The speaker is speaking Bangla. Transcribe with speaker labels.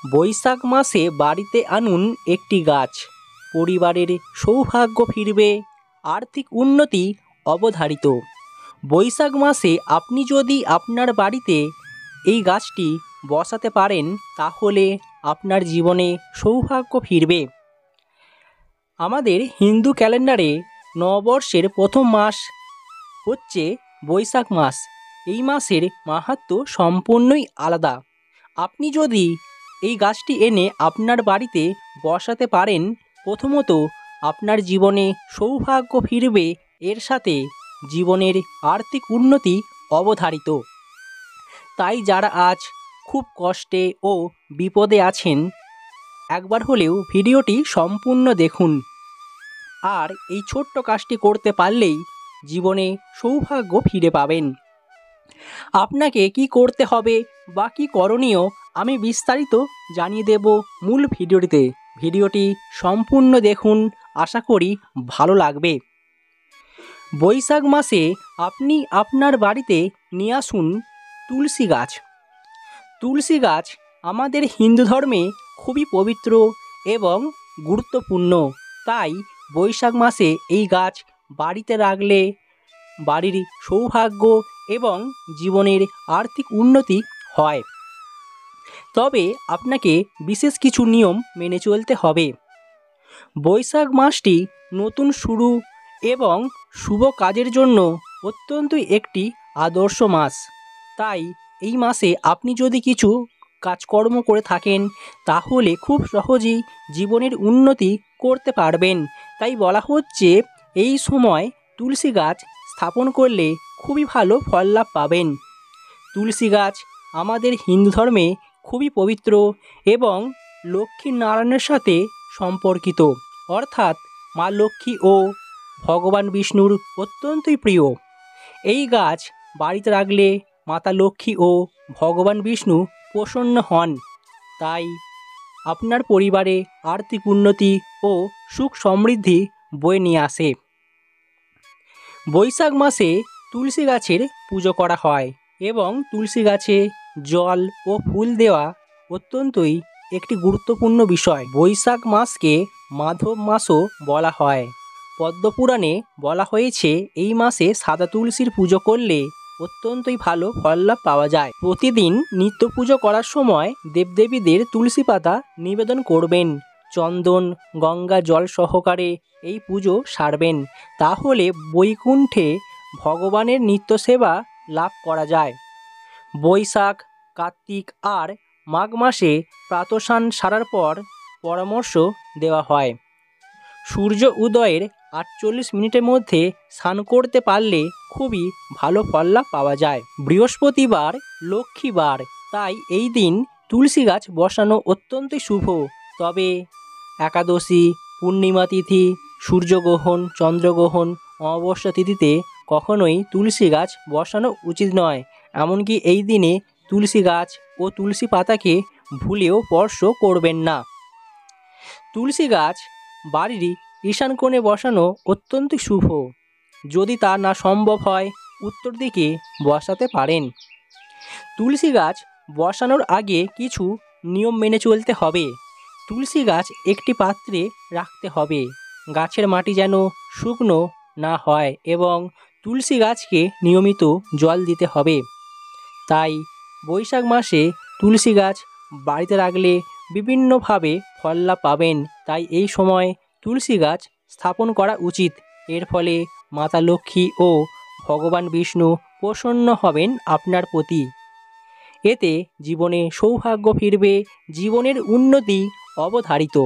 Speaker 1: বৈশাখ মাসে বাড়িতে আনুন একটি গাছ, পরিবারের সৌভাগ্য ফিরবে, আর্থিক উন্নতি অবধারিত। বৈশাখ মাসে আপনি যদি আপনার বাড়িতে এই গাছটি বসাতে পারেন তাহলে আপনার জীবনে সৌভাগ্য ফিরবে। আমাদের হিন্দু ক্যালেন্ডারে নববর্ষের প্রথম মাস হচ্ছে বৈশাখ মাস। এই মাসের মাহাত্ম্য সম্পূর্ণই আলাদা। আপনি যদি এই গাছটি এনে আপনার বাড়িতে বসাতে পারেন, প্রথমত আপনার জীবনে সৌভাগ্য ফিরবে, এর সাথে জীবনের আর্থিক উন্নতি অবধারিত। তাই যারা আজ খুব কষ্টে ও বিপদে আছেন, একবার হলেও ভিডিওটি সম্পূর্ণ দেখুন। আর এই ছোট্ট কাজটি করতে পারলেই জীবনে সৌভাগ্য ফিরে পাবেন। আপনাকে কি করতে হবে বা কী করণীয় আমি বিস্তারিত জানিয়ে দেব মূল ভিডিওটিতে। ভিডিওটি সম্পূর্ণ দেখুন, আশা করি ভালো লাগবে। বৈশাখ মাসে আপনি আপনার বাড়িতে নিয়ে আসুন তুলসী গাছ। তুলসী গাছ আমাদের হিন্দু ধর্মে খুবই পবিত্র এবং গুরুত্বপূর্ণ। তাই বৈশাখ মাসে এই গাছ বাড়িতে রাখলে বাড়ির সৌভাগ্য এবং জীবনের আর্থিক উন্নতি হয়। তবে আপনাকে বিশেষ কিছু নিয়ম মেনে চলতে হবে। বৈশাখ মাসটি নতুন শুরু এবং শুভ কাজের জন্য অত্যন্তই একটি আদর্শ মাস। তাই এই মাসে আপনি যদি কিছু কাজকর্ম করে থাকেন তাহলে খুব সহজেই জীবনের উন্নতি করতে পারবেন। তাই বলা হচ্ছে এই সময় তুলসী গাছ স্থাপন করলে খুবই ভালো ফল লাভ পাবেন। তুলসী গাছ আমাদের হিন্দু ধর্মে খুবই পবিত্র এবং লক্ষ্মী নারায়ণের সাথে সম্পর্কিত, অর্থাৎ মা লক্ষ্মী ও ভগবান বিষ্ণুর অত্যন্তই প্রিয়। এই গাছ বাড়িতে রাখলে মাতা লক্ষ্মী ও ভগবান বিষ্ণু প্রসন্ন হন। তাই আপনার পরিবারে আর্থিক উন্নতি ও সুখ সমৃদ্ধি বয়ে নিয়ে আসে। বৈশাখ মাসে তুলসী গাছের পুজো করা হয় এবং তুলসী গাছে জল ও ফুল দেওয়া অত্যন্তই একটি গুরুত্বপূর্ণ বিষয়। বৈশাখ মাসকে মাধব মাসও বলা হয়। পদ্মপুরাণে বলা হয়েছে এই মাসে সাদা তুলসীর পুজো করলে অত্যন্তই ভালো ফল লাভ পাওয়া যায়। প্রতিদিন নিত্য পুজো করার সময় দেবদেবীদের তুলসী পাতা নিবেদন করবেন। চন্দন গঙ্গা জল সহকারে এই পুজো সারবেন, তাহলে বৈকুণ্ঠে ভগবানের নিত্য সেবা লাভ করা যায়। বৈশাখ, কার্তিক আর মাঘ মাসে প্রাতঃস্নান সারার পর পরামর্শ দেওয়া হয়। সূর্য উদয়ের 48 মিনিটের মধ্যে স্নান করতে পারলে খুবই ভালো ফল লাভ পাওয়া যায়। বৃহস্পতিবার লক্ষ্মীবার, তাই এই দিন তুলসী গাছ বসানো অত্যন্তই শুভ। তবে একাদশী, পূর্ণিমা তিথি, সূর্যগ্রহণ, চন্দ্রগ্রহণ, অমাবস্যা তিথিতে কখনোই তুলসী গাছ বসানো উচিত নয়। এমনকি এই দিনে তুলসী গাছ ও তুলসী পাতাকে ভুলেও স্পর্শ করবেন না। তুলসী গাছ বাড়ির ঈশান কোণে বসানো অত্যন্ত শুভ। যদি তা না সম্ভব হয় উত্তর দিকে বসাতে পারেন। তুলসী গাছ বসানোর আগে কিছু নিয়ম মেনে চলতে হবে। তুলসী গাছ একটি পাত্রে রাখতে হবে। গাছের মাটি যেন শুকনো না হয় এবং তুলসী গাছকে নিয়মিত জল দিতে হবে। তাই বৈশাখ মাসে তুলসী গাছ বাড়িতে রাখলে বিভিন্নভাবে ফল লাভ পাবেন। তাই এই সময় তুলসী গাছ স্থাপন করা উচিত। এর ফলে মাতা লক্ষ্মী ও ভগবান বিষ্ণু প্রসন্ন হবেন আপনার প্রতি। এতে জীবনে সৌভাগ্য ফিরবে, জীবনের উন্নতি অবধারিত।